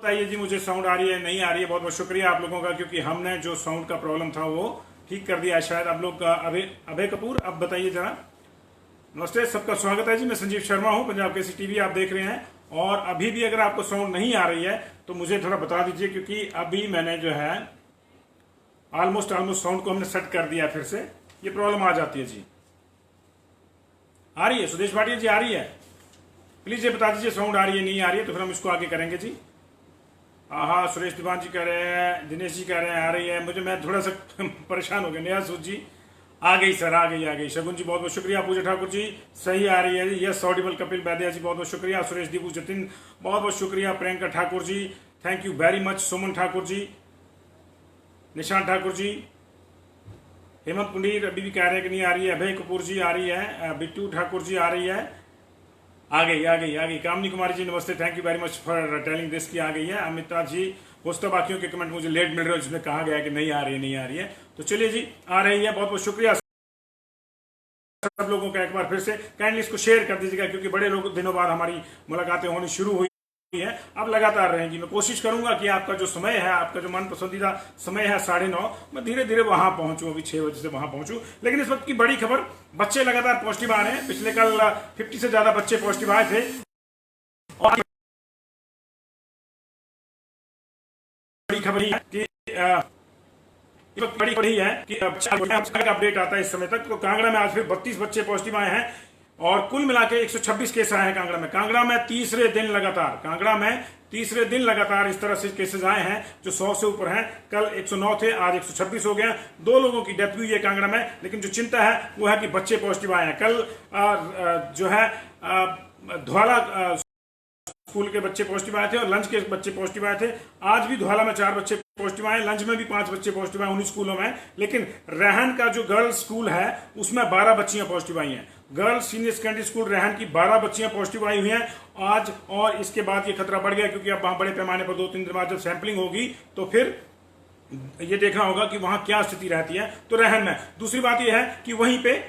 बताइए जी, मुझे साउंड आ रही है नहीं आ रही है। बहुत बहुत शुक्रिया आप लोगों का, क्योंकि हमने जो साउंड का प्रॉब्लम था वो ठीक कर दिया है शायद आप लोग का। अभय कपूर, अब बताइए जरा। नमस्ते, सबका स्वागत है जी। मैं संजीव शर्मा हूं, पंजाब केसरी टीवी आप देख रहे हैं। और अभी भी अगर आपको साउंड नहीं आ रही है तो मुझे थोड़ा बता दीजिए, क्योंकि अभी मैंने जो है ऑलमोस्ट साउंड को हमने सेट कर दिया फिर से। ये प्रॉब्लम आ जाती है जी। आ रही है सुदेश भाटिया जी, आ रही है? प्लीज ये बता दीजिए साउंड आ रही है नहीं आ रही है, तो फिर हम इसको आगे करेंगे जी। हाँ, सुरेश दीवान जी कह रहे हैं, दिनेश जी कह रहे हैं आ रही है। मैं थोड़ा सा परेशान हो गया। नया सूद जी आ गई सर, आ गई। शगुन जी बहुत बहुत शुक्रिया। पूजा ठाकुर जी सही आ रही है जी। Yes audible. कपिल बैदिया जी बहुत बहुत शुक्रिया। सुरेश दीपू जतिन बहुत बहुत शुक्रिया। Priyanka Thakur ji thank you very much. Suman Thakur ji, Nishant Thakur ji, Hemant Pundir अभी भी कह रहे हैं कि नहीं आ रही है। अभय कपूर जी आ रही है। बिट्टू ठाकुर जी आ रही है। आ गई। कामनी कुमारी जी नमस्ते, thank you very much for telling this की आ गई है। अमिता जी, कुछ बाकियों के कमेंट मुझे लेट मिल रहे हैं जिसमें कहा गया है कि नहीं आ रही है। तो चलिए जी, आ रही है। बहुत बहुत शुक्रिया सब लोगों का। एक बार फिर से काइंडली इसको शेयर कर दीजिएगा, क्योंकि बड़े लोग दिनों बाद हमारी मुलाकातें होनी शुरू हुई है। अब लगातार रहेंगी। मैं कोशिश करूंगा कि आपका जो समय है, आपका जो मन पसंदीदा समय है 9:30, मैं धीरे धीरे वहां पहुंचूं। अभी 6 बजे से वहां पहुंचूं। लेकिन इस वक्त की बड़ी खबर, बच्चे लगातार पॉजिटिव आ रहे हैं। पिछले कल 50 से ज्यादा बच्चे पॉजिटिव आए थे। और बड़ी खबर है कि बड़ी है कि अपडेट आता है इस समय तक। तो कांगड़ा में आज फिर 32 बच्चे पॉजिटिव आए हैं और कुल मिला के 126 केस आए हैं कांगड़ा में तीसरे दिन लगातार इस तरह से केसेस आए हैं जो 100 से ऊपर हैं। कल 109 थे, आज 126 हो गए। 2 लोगों की डेथ हुई है कांगड़ा में। लेकिन जो चिंता है वो है कि बच्चे पॉजिटिव आए हैं। कल जो है धौला स्कूल के बच्चे पॉजिटिव आए थे और लंच के बच्चे पॉजिटिव आए थे। आज भी धौला में 4 बच्चे पॉजिटिव आए, लंच में भी 5 बच्चे पॉजिटिव आए उन्हीं स्कूलों में। लेकिन रेहन का जो गर्ल्स स्कूल है उसमें 12 बच्चियां पॉजिटिव आई हैं। गर्ल्स सीनियर सेकेंडरी स्कूल रेहन की 12 बच्चियां पॉजिटिव आई हुई हैं आज। और इसके बाद ये खतरा बढ़ गया, क्योंकि अब वहां बड़े पैमाने पर 2-3 दिन बाद जब सैंपलिंग होगी तो फिर ये देखना होगा कि वहां क्या स्थिति रहती है। तो रेहन में दूसरी बात यह है कि वहीं पे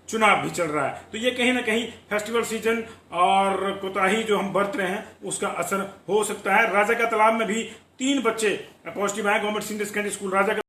चुनाव भी चल रहा है, तो ये कहीं ना कहीं फेस्टिवल सीजन और कोताही जो हम बरत रहे हैं उसका असर हो सकता है। राजा का तालाब में भी 3 बच्चे पॉजिटिव आए। गवर्नमेंट सीनियर सेकेंडरी स्कूल राजा का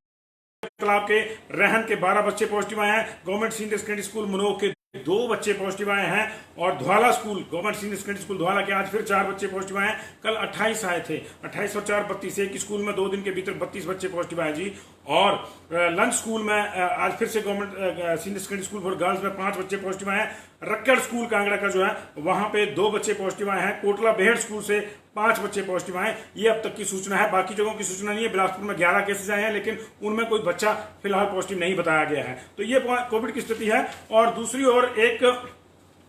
तालाब के रेहन के 12 बच्चे पॉजिटिव आए हैं। गवर्नमेंट सीनियर सेकेंडरी स्कूल मनोग के 2 बच्चे पॉजिटिव आए हैं। और Dhaula school, government senior secondary school Dhaula के आज फिर 4 बच्चे पॉजिटिव आए हैं। कल 28 आए थे, 28 और 4 32। एक स्कूल में 2 दिन के भीतर 32 बच्चे पॉजिटिव आए जी। और लंच स्कूल में आज फिर से government senior secondary school for girls में 5 बच्चे पॉजिटिव आए हैं। रक्कड़ स्कूल कांगड़ा का जो है वहां पे 2 बच्चे पॉजिटिव आए हैं। कोटला बेहड़ स्कूल से 5 बच्चे पॉजिटिव आए। ये अब तक की सूचना है, बाकी जगहों की सूचना नहीं है। बिलासपुर में 11 केसेस आए हैं, लेकिन उनमें कोई बच्चा फिलहाल पॉजिटिव नहीं बताया गया है। तो ये कोविड की स्थिति है। और दूसरी ओर एक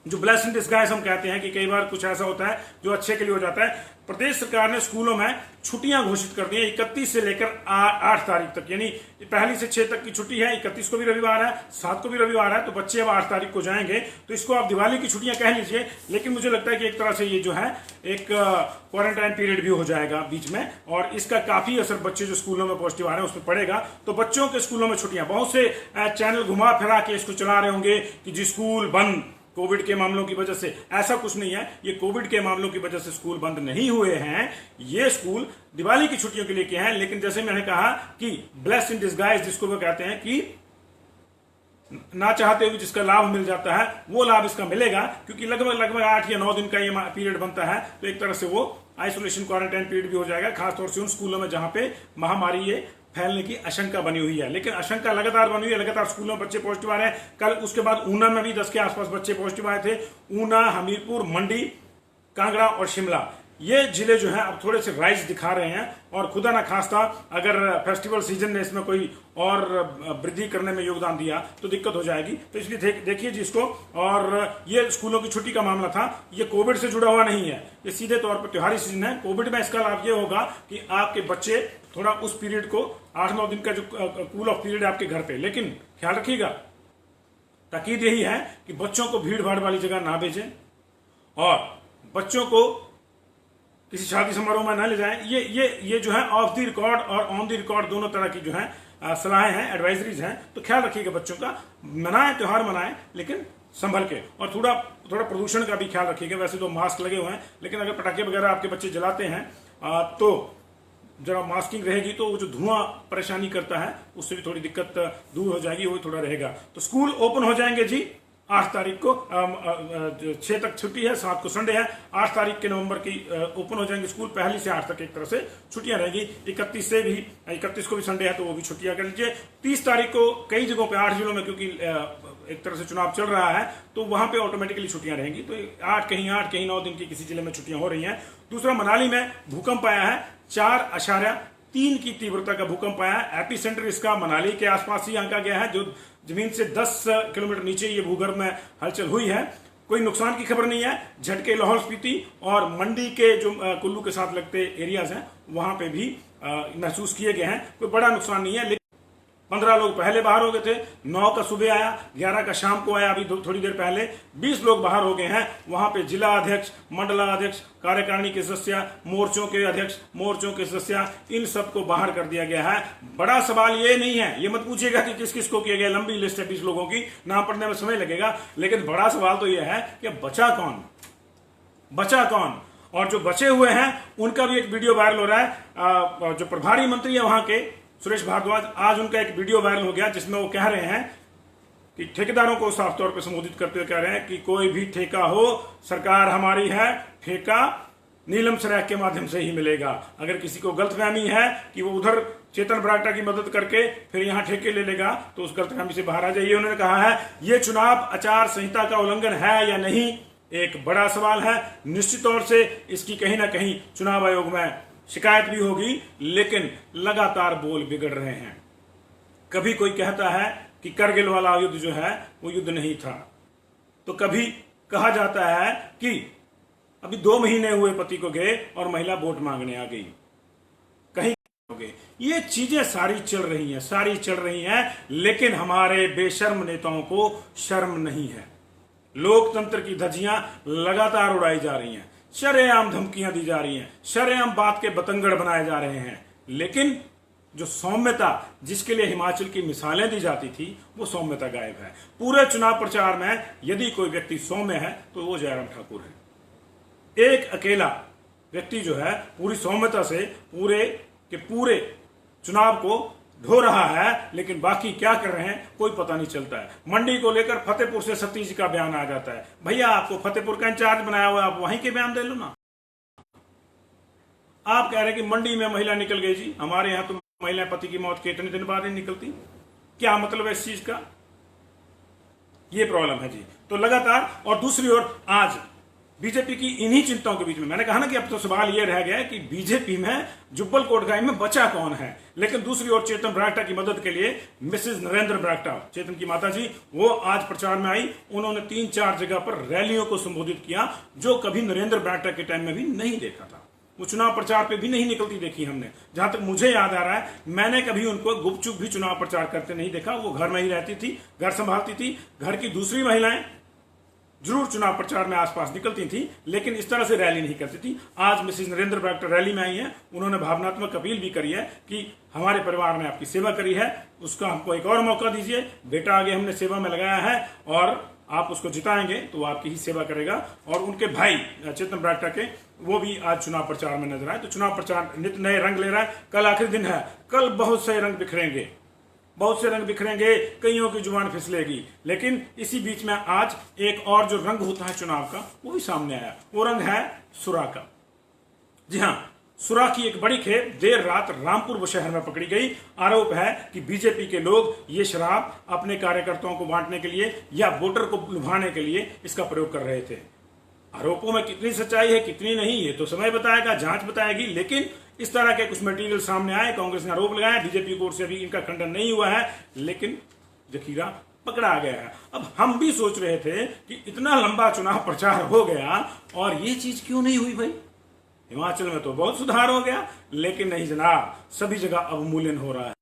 जो ब्लेसिंग डिस्गाइज हम कहते हैं कि कई बार कुछ ऐसा होता है जो अच्छे के लिए हो जाता है। प्रदेश सरकार ने स्कूलों में छुट्टियां घोषित कर दी है 31 से लेकर 8 तारीख तक, यानी 1 से 6 तक की छुट्टी है। 31 को भी रविवार है, 7 को भी रविवार है, तो बच्चे अब 8 तारीख को जाएंगे। तो इसको आप दिवाली की छुट्टियां कह लीजिए, लेकिन मुझे लगता है कि एक तरह से ये जो है एक क्वारंटाइन पीरियड भी हो जाएगा बीच में, और इसका काफी असर बच्चे जो स्कूलों में पॉजिटिव आ रहे हैं उस पर पड़ेगा। तो बच्चों के स्कूलों में छुट्टियां, बहुत से चैनल घुमा फिरा के इसको चला रहे होंगे कि जी स्कूल बंद कोविड के मामलों की वजह से। ऐसा कुछ नहीं है, ये कोविड के मामलों की वजह से स्कूल बंद नहीं हुए हैं। ये स्कूल दिवाली की छुट्टियों के लिए किए हैं। लेकिन जैसे मैंने कहा कि ब्लेस्ड इन डिस्गाइज जिसको वो कहते हैं कि ना चाहते हुए जिसका लाभ मिल जाता है वो लाभ इसका मिलेगा, क्योंकि लगभग 8 या 9 दिन का ये पीरियड बनता है। तो एक तरह से वो आइसोलेशन क्वारंटाइन पीरियड भी हो जाएगा, खासतौर से उन स्कूलों में जहां पे महामारी ये फैलने की आशंका बनी हुई है। लेकिन आशंका लगातार बनी हुई है, लगातार स्कूलों में बच्चे पॉजिटिव आ रहे हैं। कल उसके बाद ऊना में भी 10 के आसपास बच्चे पॉजिटिव आए थे। ऊना, हमीरपुर, मंडी, कांगड़ा और शिमला, ये जिले जो हैं अब थोड़े से राइज दिखा रहे हैं। और खुदा ना खास्ता अगर फेस्टिवल सीजन ने इसमें कोई और वृद्धि करने में योगदान दिया तो दिक्कत हो जाएगी। तो इसलिए देखिए जी इसको। और ये स्कूलों की छुट्टी का मामला था, ये कोविड से जुड़ा हुआ नहीं है, ये सीधे तौर पर त्योहारी सीजन है। कोविड में इसका लाभ ये होगा कि आपके बच्चे थोड़ा उस पीरियड को 8-9 दिन का जो कूल ऑफ पीरियड है आपके घर पे। लेकिन ख्याल रखिएगा, ताकीद यही है कि बच्चों को भीड़ भाड़ वाली जगह ना भेजें और बच्चों को किसी शादी समारोह में ना ले जाएं। ये जो है ऑफ द रिकॉर्ड और ऑन द रिकॉर्ड दोनों तरह की जो है सलाहें हैं, एडवाइजरीज हैं। तो ख्याल रखिएगा बच्चों का, मनाएं त्योहार मनाएं, लेकिन संभल के। और थोड़ा प्रदूषण का भी ख्याल रखिएगा। वैसे तो मास्क लगे हुए हैं, लेकिन अगर पटाखे वगैरह आपके बच्चे जलाते हैं तो जरा मास्किंग रहेगी तो वो जो धुआं परेशानी करता है उससे भी थोड़ी दिक्कत दूर हो जाएगी, वो थोड़ा रहेगा। तो स्कूल ओपन हो जाएंगे जी 8 तारीख को, 6 तक छुट्टी है, 7 को संडे है, 8 तारीख के नवंबर की ओपन हो जाएंगे स्कूल। पहली से 8 तक एक तरह से छुट्टियां रहेगी। 31 को भी संडे है तो वो भी छुट्टियां कर लीजिए। 30 तारीख को कई जगहों पे 8 जिलों में, क्योंकि एक तरह से चुनाव चल रहा है तो वहां पे ऑटोमेटिकली छुट्टियां रहेंगी। तो 8 कहीं 9 दिन की किसी जिले में छुट्टियां हो रही हैं। दूसरा, मनाली में भूकंप आया है, 4.3 की तीव्रता का भूकंप आया है। एपी सेंटर इसका मनाली के आसपास ही आंका गया है, जो जमीन से 10 किलोमीटर नीचे ये भूगर्भ में हलचल हुई है। कोई नुकसान की खबर नहीं है। झटके लाहौल स्पीति और मंडी के जो कुल्लू के साथ लगते एरियाज हैं वहां पे भी महसूस किए गए हैं। कोई बड़ा नुकसान नहीं है, लेकिन 15 लोग पहले बाहर हो गए थे। 9 का सुबह आया, 11 का शाम को आया, अभी थोड़ी देर पहले 20 लोग बाहर हो गए हैं। वहां पे जिला अध्यक्ष, मंडलाध्यक्ष, कार्यकारिणी के सदस्य, मोर्चों के अध्यक्ष, मोर्चों के सदस्य, इन सबको बाहर कर दिया गया है। बड़ा सवाल ये नहीं है, ये मत पूछिएगा कि किस किस को किया गया, लंबी लिस्ट है 20 लोगों की, नाम पढ़ने में समय लगेगा। लेकिन बड़ा सवाल तो यह है कि बचा कौन। और जो बचे हुए हैं उनका भी एक वीडियो वायरल हो रहा है। जो प्रभारी मंत्री है वहां के सुरेश भारद्वाज, आज उनका एक वीडियो वायरल हो गया जिसमें वो कह रहे हैं कि ठेकेदारों को साफ तौर पर संबोधित करते हुए कह रहे हैं कि कोई भी ठेका हो, सरकार हमारी है, ठेका नीलम सराय के माध्यम से ही मिलेगा। अगर किसी को गलतफहमी है कि वो उधर चेतन बरागटा की मदद करके फिर यहां ठेके ले लेगा, तो उस गलतफहमी से बाहर आ जाइए। उन्होंने कहा है ये चुनाव आचार संहिता का उल्लंघन है या नहीं, एक बड़ा सवाल है। निश्चित तौर से इसकी कहीं ना कहीं चुनाव आयोग में शिकायत भी होगी, लेकिन लगातार बोल बिगड़ रहे हैं। कभी कोई कहता है कि करगिल वाला युद्ध जो है वो युद्ध नहीं था, तो कभी कहा जाता है कि अभी 2 महीने हुए पति को गए और महिला वोट मांगने आ गई, कहीं हो गए। ये चीजें सारी चल रही हैं, लेकिन हमारे बेशर्म नेताओं को शर्म नहीं है। लोकतंत्र की धज्जियां लगातार उड़ाई जा रही हैं, शरेआम धमकियां दी जा रही हैं, शरेआम बात के बतंगड़ बनाए जा रहे हैं। लेकिन जो सौम्यता जिसके लिए हिमाचल की मिसालें दी जाती थी, वो सौम्यता गायब है। पूरे चुनाव प्रचार में यदि कोई व्यक्ति सौम्य है तो वो जयराम ठाकुर है। एक अकेला व्यक्ति जो है पूरी सौम्यता से पूरे के पूरे चुनाव को ढो रहा है, लेकिन बाकी क्या कर रहे हैं कोई पता नहीं चलता है। मंडी को लेकर फतेहपुर से सतीश जी का बयान आ जाता है। भैया आपको फतेहपुर का इंचार्ज बनाया हुआ, आप वहीं के बयान दे लो ना। आप कह रहे हैं कि मंडी में महिला निकल गई जी, हमारे यहां तो महिला पति की मौत के इतने दिन बाद ही निकलती, क्या मतलब है इस चीज का? ये प्रॉब्लम है जी। तो लगातार, और दूसरी ओर आज बीजेपी की इन्हीं चिंताओं के बीच में मैंने कहा ना कि अब तो सवाल यह रह गया है कि बीजेपी में जुब्बल कोटगाई में बचा कौन है। लेकिन दूसरी ओर चेतन बरागटा की मदद के लिए मिसेज नरेंद्र बरागटा, चेतन की माता जी, वो आज प्रचार में आई। उन्होंने 3-4 जगह पर रैलियों को संबोधित किया, जो कभी नरेंद्र बरागटा के टाइम में भी नहीं देखा था। वो चुनाव प्रचार पे भी नहीं निकलती देखी हमने, जहां तक मुझे याद आ रहा है। मैंने कभी उनको गुपचुप भी चुनाव प्रचार करते नहीं देखा। वो घर में ही रहती थी, घर संभालती थी, घर की दूसरी महिलाएं जरूर चुनाव प्रचार में आसपास निकलती थी, लेकिन इस तरह से रैली नहीं करती थी। आज मिसेज नरेंद्र बरागटा रैली में आई हैं। उन्होंने भावनात्मक अपील भी करी है कि हमारे परिवार ने आपकी सेवा करी है, उसका हमको एक और मौका दीजिए। बेटा आगे हमने सेवा में लगाया है और आप उसको जिताएंगे तो वो आपकी ही सेवा करेगा। और उनके भाई चेतन बरागटा के, वो भी आज चुनाव प्रचार में नजर आए। तो चुनाव प्रचार नित नए रंग ले रहा है। कल आखिरी दिन है, कल बहुत से रंग बिखरेंगे, कईयों की जुबान फिसलेगी। लेकिन इसी बीच में आज एक और जो रंग होता है चुनाव का, वो भी सामने आया। वो रंग है सुरा का। जी हां, सुरा की एक बड़ी खेप देर रात रामपुर शहर में पकड़ी गई। आरोप है कि बीजेपी के लोग ये शराब अपने कार्यकर्ताओं को बांटने के लिए या वोटर को लुभाने के लिए इसका प्रयोग कर रहे थे। आरोपों में कितनी सच्चाई है कितनी नहीं, ये तो समय बताएगा, जांच बताएगी। लेकिन इस तरह के कुछ मटेरियल सामने आए, कांग्रेस ने आरोप लगाया, बीजेपी की ओर से अभी इनका खंडन नहीं हुआ है, लेकिन जखीरा पकड़ा गया है। अब हम भी सोच रहे थे कि इतना लंबा चुनाव प्रचार हो गया और ये चीज क्यों नहीं हुई भाई। हिमाचल में तो बहुत सुधार हो गया, लेकिन नहीं जनाब, सभी जगह अवमूल्यन हो रहा है।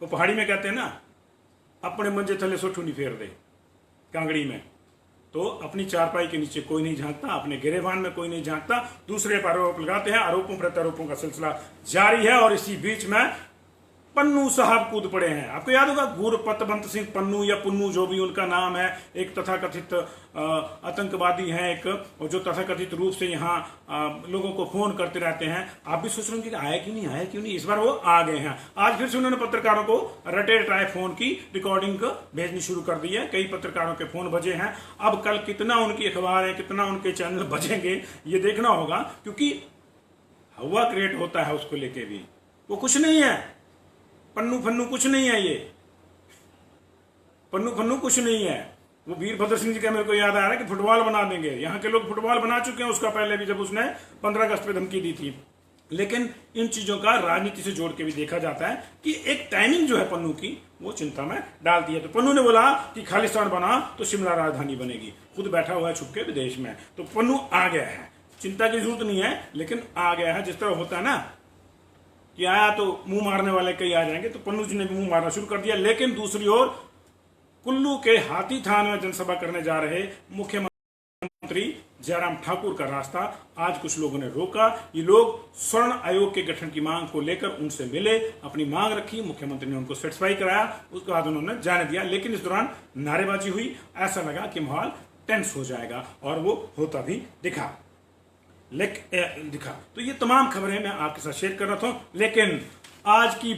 वो पहाड़ी में कहते हैं ना, अपने मंजे थले सोठू नहीं फेर दे। कांगड़ी में तो अपनी चारपाई के नीचे कोई नहीं झांकता, अपने गिरेबान में कोई नहीं झांकता, दूसरे पर आरोप लगाते हैं। आरोपों प्रत्यारोपों का सिलसिला जारी है। और इसी बीच में पन्नू साहब कूद पड़े हैं। आपको याद होगा गुरपतवंत सिंह पन्नू या पुन्नू जो भी उनका नाम है, एक तथाकथित आतंकवादी हैं एक, और जो तथाकथित रूप से यहाँ लोगों को फोन करते रहते हैं। आप भी सोच रहे होंगे कि आया क्यों नहीं, आया क्यों नहीं। इस बार वो आ गए हैं। आज फिर से उन्होंने पत्रकारों को रटे रटाए फोन की रिकॉर्डिंग भेजनी शुरू कर दी है। कई पत्रकारों के फोन बजे हैं। अब कल कितना उनकी अखबार है, कितना उनके चैनल बजेंगे, ये देखना होगा, क्योंकि हवा क्रिएट होता है उसको लेके भी। वो कुछ नहीं है, पन्नू फन्नू कुछ नहीं है, ये पन्नू फन्नू कुछ नहीं है। वो वीरभद्र सिंह जी का मेरे को याद आ रहा है कि फुटबॉल बना देंगे। यहाँ के लोग फुटबॉल बना चुके हैं उसका पहले भी, जब उसने 15 अगस्त पे धमकी दी थी। लेकिन इन चीजों का राजनीति से जोड़ के भी देखा जाता है कि एक टाइमिंग जो है पन्नू की, वो चिंता में डालती है। तो पन्नू ने बोला कि खालिस्तान बना तो शिमला राजधानी बनेगी, खुद बैठा हुआ है छुप के विदेश में। तो पन्नू आ गया है, चिंता की जरूरत नहीं है, लेकिन आ गया है। जिस तरह होता है ना कि आया तो मुंह मारने वाले कई आ जाएंगे, तो पन्नू जी ने भी मुंह मारना शुरू कर दिया। लेकिन दूसरी ओर कुल्लू के हाथीथान में जनसभा करने जा रहे मुख्यमंत्री जयराम ठाकुर का रास्ता आज कुछ लोगों ने रोका। ये लोग स्वर्ण आयोग के गठन की मांग को लेकर उनसे मिले, अपनी मांग रखी, मुख्यमंत्री ने उनको सेटिस्फाई कराया, उसके बाद उन्होंने जाने दिया। लेकिन इस दौरान नारेबाजी हुई, ऐसा लगा कि माहौल टेंस हो जाएगा, और वो होता भी दिखा। तो ये तमाम खबरें मैं आपके साथ शेयर कर रहा था। लेकिन आज की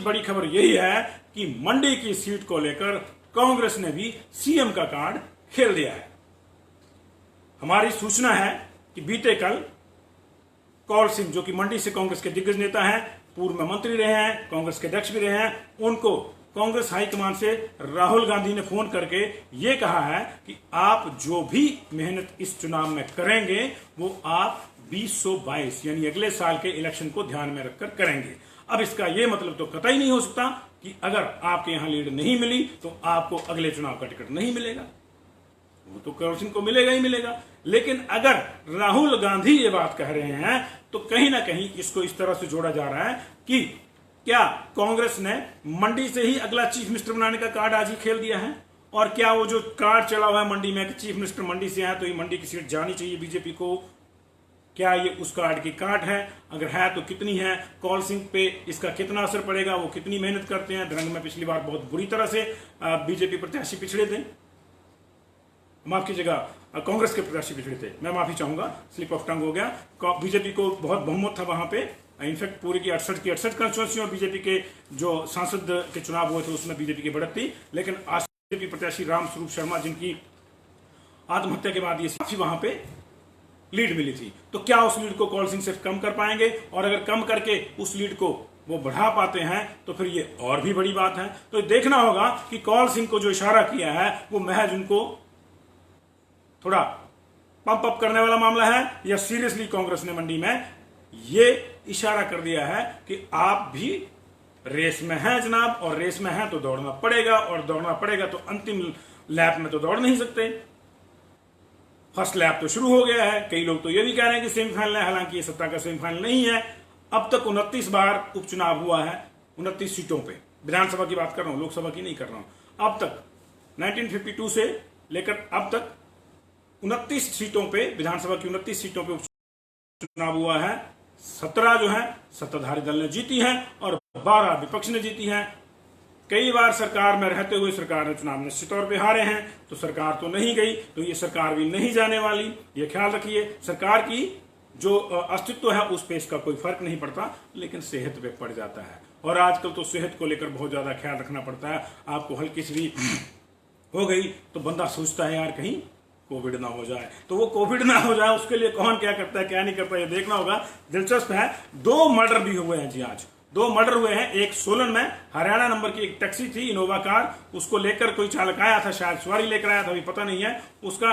बड़ी खबर यही है कि मंडी की सीट को लेकर कांग्रेस ने भी सीएम का कार्ड खेल दिया है। हमारी सूचना है कि बीते कल कौल सिंह, जो कि मंडी से कांग्रेस के दिग्गज नेता हैं, पूर्व में मंत्री रहे हैं, कांग्रेस के अध्यक्ष भी रहे हैं, उनको कांग्रेस हाईकमान से राहुल गांधी ने फोन करके ये कहा है कि आप जो भी मेहनत इस चुनाव में करेंगे वो आप 2022 यानी अगले साल के इलेक्शन को ध्यान में रखकर करेंगे। अब इसका ये मतलब तो कतई नहीं हो सकता कि अगर आपके यहां लीड नहीं मिली तो आपको अगले चुनाव का टिकट नहीं मिलेगा, वो तो कौल सिंह को मिलेगा ही मिलेगा। लेकिन अगर राहुल गांधी ये बात कह रहे हैं तो कहीं ना कहीं इसको इस तरह से जोड़ा जा रहा है कि क्या कांग्रेस ने मंडी से ही अगला चीफ मिनिस्टर बनाने का कार्ड आज ही खेल दिया है? और क्या वो जो कार्ड चला हुआ है मंडी में कि चीफ मिनिस्टर मंडी से है तो ये मंडी की सीट जानी चाहिए बीजेपी को, क्या ये उस कार्ड की काट है? अगर है तो कितनी है? कौल सिंह पे इसका कितना असर पड़ेगा? वो कितनी मेहनत करते हैं? दरंग में पिछली बार बहुत बुरी तरह से बीजेपी प्रत्याशी पिछड़े थे, माफ कीजिएगा, कांग्रेस के प्रत्याशी पिछड़े थे, मैं माफी चाहूंगा, स्लिप ऑफ टंग हो गया। बीजेपी को बहुत बहुमत था वहां पे, इनफैक्ट पूरी की 68 कंस्टिट्यूंसी और बीजेपी के जो सांसद के चुनाव हुए थे उसमें बीजेपी की बढ़त थी। लेकिन आज बीजेपी प्रत्याशी रामस्वरूप शर्मा, जिनकी आत्महत्या के बाद ये काफी वहां पे लीड मिली थी, तो क्या उस लीड को कौल सिंह से कम कर पाएंगे? और अगर कम करके उस लीड को वो बढ़ा पाते हैं तो फिर ये और भी बड़ी बात है। तो देखना होगा कि कौल सिंह को जो इशारा किया है वो महज उनको थोड़ा पंप अप करने वाला मामला है, या सीरियसली कांग्रेस ने मंडी में ये इशारा कर दिया है कि आप भी रेस में हैं जनाब, और रेस में हैं तो दौड़ना पड़ेगा, और दौड़ना पड़ेगा तो अंतिम लैप में तो दौड़ नहीं सकते, फर्स्ट लैप तो शुरू हो गया है। कई लोग तो ये भी कह रहे हैं कि सेमीफाइनल है, हालांकि ये सत्ता का सेमीफाइनल नहीं है। अब तक 29 बार उपचुनाव हुआ है, 29 सीटों पे, विधानसभा की बात कर रहा हूं, लोकसभा की नहीं कर रहा हूं। अब तक 1952 से लेकर अब तक 29 सीटों पे, विधानसभा की 29 सीटों पे उपचुनाव हुआ है। 17 जो है सत्ताधारी दल ने जीती है और 12 विपक्ष ने जीती है। कई बार सरकार में रहते हुए सरकार ने चुनाव निश्चित तौर पे हारे हैं, तो सरकार तो नहीं गई, तो ये सरकार भी नहीं जाने वाली, ये ख्याल रखिए। सरकार की जो अस्तित्व है उस पे इसका कोई फर्क नहीं पड़ता, लेकिन सेहत पे पड़ जाता है। और आजकल तो सेहत को लेकर बहुत ज्यादा ख्याल रखना पड़ता है। आपको हल्की सी भी हो गई तो बंदा सोचता है यार कहीं कोविड ना हो जाए, तो वो कोविड ना हो जाए उसके लिए कौन क्या करता है क्या नहीं करता, ये देखना होगा। दिलचस्प है, 2 मर्डर भी हुए हैं जी, आज 2 मर्डर हुए हैं। एक सोलन में, हरियाणा नंबर की एक टैक्सी थी इनोवा कार, उसको लेकर कोई चालक आया था, शायद सवारी लेकर आया था, अभी पता नहीं है। उसका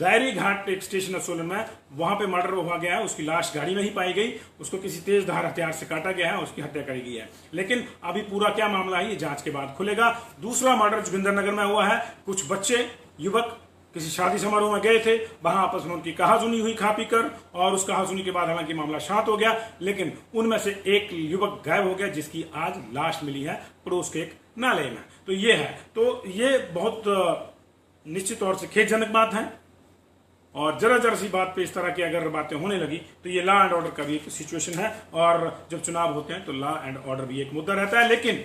बैरी घाट एक स्टेशन है सोलन में, वहां पे मर्डर हुआ गया है। उसकी लाश गाड़ी में ही पाई गई, उसको किसी तेज धार हथियार से काटा गया है, उसकी हत्या करी गई है। लेकिन अभी पूरा क्या मामला है ये जांच के बाद खुलेगा। दूसरा मर्डर जोगिंदरनगर में हुआ है। कुछ बच्चे युवक किसी शादी समारोह में गए थे, वहां आपस में उनकी कहासुनी हुई खा पीकर, और उस कहासुनी के बाद हालांकि मामला शांत हो गया, लेकिन उनमें से एक युवक गायब हो गया जिसकी आज लाश मिली है पड़ोस के एक नाले में। तो ये है, तो ये बहुत निश्चित तौर से खेदजनक बात है। और जरा जरा सी बात पे इस तरह की अगर बातें होने लगी तो ये लॉ एंड ऑर्डर का भी एक सिचुएशन है, और जब चुनाव होते हैं तो लॉ एंड ऑर्डर भी एक मुद्दा रहता है। लेकिन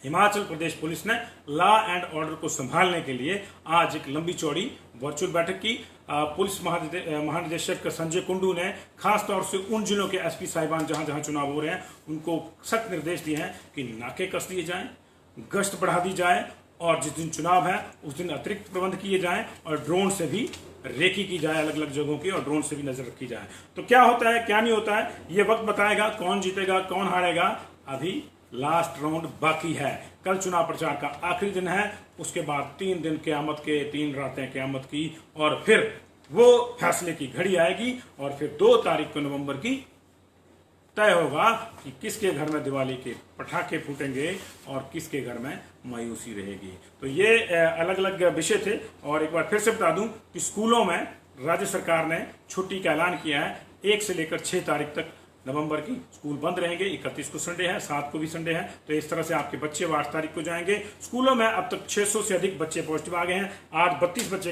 हिमाचल प्रदेश पुलिस ने लॉ एंड ऑर्डर को संभालने के लिए आज एक लंबी चौड़ी वर्चुअल बैठक की। पुलिस महानिदेशक संजय कुंडू ने खास तौर से उन जिलों के एसपी साहिबान जहां जहां चुनाव हो रहे हैं उनको सख्त निर्देश दिए हैं कि नाके कस दिए जाएं, गश्त बढ़ा दी जाए, और जिस दिन चुनाव है उस दिन अतिरिक्त प्रबंध किए जाएं, और ड्रोन से भी रेकी की जाए अलग अलग जगहों की, और ड्रोन से भी नजर रखी जाए। तो क्या होता है क्या नहीं होता है ये वक्त बताएगा, कौन जीतेगा कौन हारेगा। अभी लास्ट राउंड बाकी है, कल चुनाव प्रचार का आखिरी दिन है, उसके बाद 3 दिन क़यामत के, 3 रातें क़यामत की, और फिर वो फैसले की घड़ी आएगी, और फिर 2 तारीख को नवंबर की तय होगा कि किसके घर में दिवाली के पटाखे फूटेंगे और किसके घर में मायूसी रहेगी। तो ये अलग अलग विषय थे। और एक बार फिर से बता दूं कि स्कूलों में राज्य सरकार ने छुट्टी का ऐलान किया है। 1 से लेकर 6 तारीख तक नवंबर की स्कूल बंद रहेंगे। 31 को संडे है, 7 को भी संडे है, तो इस तरह से आपके बच्चे 8 तारीख को जाएंगे। स्कूलों में अब तक 600 से अधिक बच्चे पॉजिटिव आ गए हैं। आज 32 बच्चे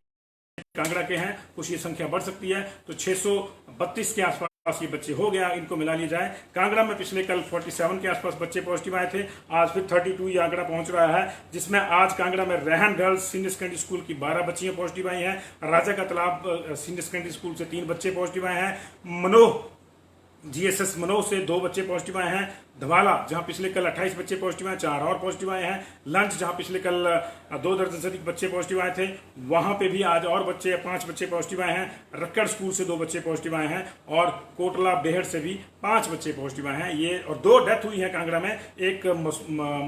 कांगड़ा के हैं, कुछ ये संख्या बढ़ सकती है, तो 632 के आसपास ये बच्चे हो गया, इनको मिला लिया जाए। कांगड़ा में पिछले कल 47 के आसपास बच्चे पॉजिटिव आए थे, आज फिर 32 ये आंकड़ा पहुंच रहा है, जिसमें आज कांगड़ा में रेहन गर्ल्स सीनियर सेकेंडरी स्कूल की 12 बच्चियां पॉजिटिव आई हैं। राजा का तालाब सीनियर सेकेंडरी स्कूल से 3 बच्चे पॉजिटिव आए हैं। मनोह जीएसएस मनोज से 2 बच्चे पॉजिटिव आए हैं। धवाला जहां पिछले कल 28 बच्चे पॉजिटिव आए, 4 और पॉजिटिव आए हैं। लंच जहां पिछले कल 2 दर्जन से अधिक बच्चे पॉजिटिव आए थे, वहां पे भी आज और बच्चे 5 बच्चे पॉजिटिव आए हैं। रक्कड़ स्कूल से 2 बच्चे पॉजिटिव आए हैं, और कोटला बेहड़ से भी 5 बच्चे पॉजिटिव आए हैं। ये और 2 डेथ हुई है कांगड़ा में, एक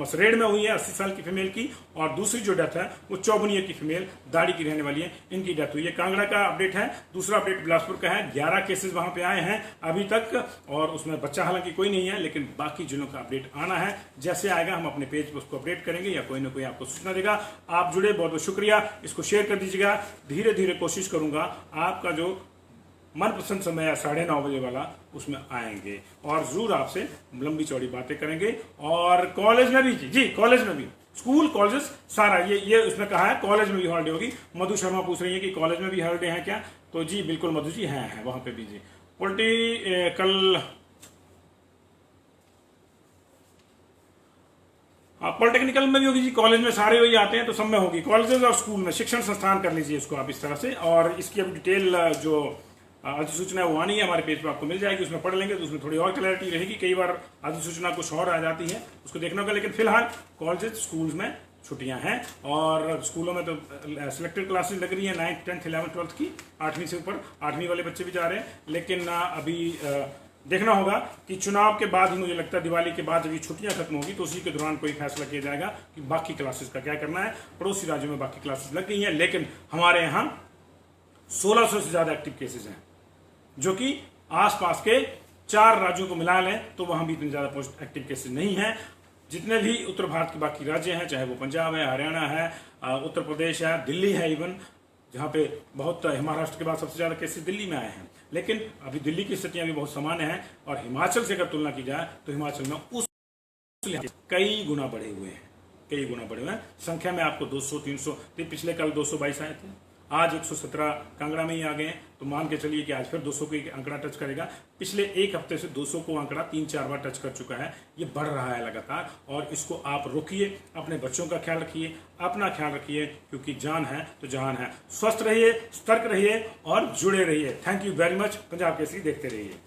मसरेड़ में हुई है 80 साल की फीमेल की, और दूसरी जो डेथ है वो चौबनिया की फीमेल दाड़ी की रहने वाली है, इनकी डेथ हुई है। कांगड़ा का अपडेट है। दूसरा अपडेट बिलासपुर का है, 11 केसेज वहां पे आए हैं अभी तक, और उसमें बच्चा हालांकि कोई नहीं है, लेकिन बाकी जिलों का अपडेट आना है। जैसे आएगा हम अपने पेज पर उसको अपडेट करेंगे, या कोई ना कोई आपको सूचना देगा। आप जुड़े, बहुत बहुत शुक्रिया। इसको शेयर कर दीजिएगा। धीरे धीरे कोशिश करूंगा आपका जो मनपसंद समय है 9:30 बजे वाला, उसमें आएंगे और जरूर आपसे लंबी चौड़ी बातें करेंगे। और कॉलेज में भी जी कॉलेज में भी, स्कूल कॉलेजेस सारा ये उसमें कहा है कॉलेज में भी हॉलिडे होगी। मधु शर्मा पूछ रही है कि कॉलेज में भी हॉलिडे है क्या, तो जी बिल्कुल मधु जी है वहां पे भी जी। कल पॉलिटेक्निकल में भी होगी जी, कॉलेज में सारे वही आते हैं तो सब में होगी। कॉलेजेस और स्कूल में शिक्षण संस्थान कर लीजिए इसको आप इस तरह से। और इसकी अब डिटेल जो अधिसूचना है वो आनी है, हमारे पेज पर आपको मिल जाएगी, उसमें पढ़ लेंगे तो उसमें थोड़ी और क्लैरिटी रहेगी। कई बार अधिसूचना कुछ और आ जाती है, उसको देखना होगा। लेकिन फिलहाल कॉलेज स्कूल में छुट्टियां हैं, और स्कूलों में तो सिलेक्टेड क्लासेस लग रही है 9th 10th 11th 12th की, 8वीं से ऊपर 8वीं वाले बच्चे भी जा रहे हैं। लेकिन अभी देखना होगा कि चुनाव के बाद ही, मुझे लगता है दिवाली के बाद जब ये छुट्टियां खत्म होगी तो उसी के दौरान कोई फैसला किया जाएगा कि बाकी क्लासेस का क्या करना है। पड़ोसी राज्यों में बाकी क्लासेस लग गई हैं, लेकिन हमारे यहाँ 1600 से ज्यादा एक्टिव केसेस हैं, जो कि आसपास के 4 राज्यों को मिला लें तो वहां भी इतने ज्यादा एक्टिव केसेस नहीं है। जितने भी उत्तर भारत के बाकी राज्य हैं, चाहे वो पंजाब है, हरियाणा है, उत्तर प्रदेश है, दिल्ली है, इवन जहां पे बहुत, महाराष्ट्र के बाद सबसे ज्यादा केसेस दिल्ली में आए हैं। लेकिन अभी दिल्ली की स्थितियां भी बहुत सामान्य हैं, और हिमाचल से अगर तुलना की जाए तो हिमाचल में उस कई गुना बढ़े हुए हैं। संख्या में आपको 200-300, पिछले कल 222 आए थे, आज 117 कांगड़ा में ही आ गए हैं, तो मान के चलिए कि आज फिर 200 को आंकड़ा टच करेगा। पिछले एक हफ्ते से 200 को आंकड़ा 3-4 बार टच कर चुका है। ये बढ़ रहा है लगातार, और इसको आप रोकिए, अपने बच्चों का ख्याल रखिए, अपना ख्याल रखिए, क्योंकि जान है तो जहान है। स्वस्थ रहिए, सतर्क रहिए और जुड़े रहिए। Thank you very much. Punjab Kesari देखते रहिए।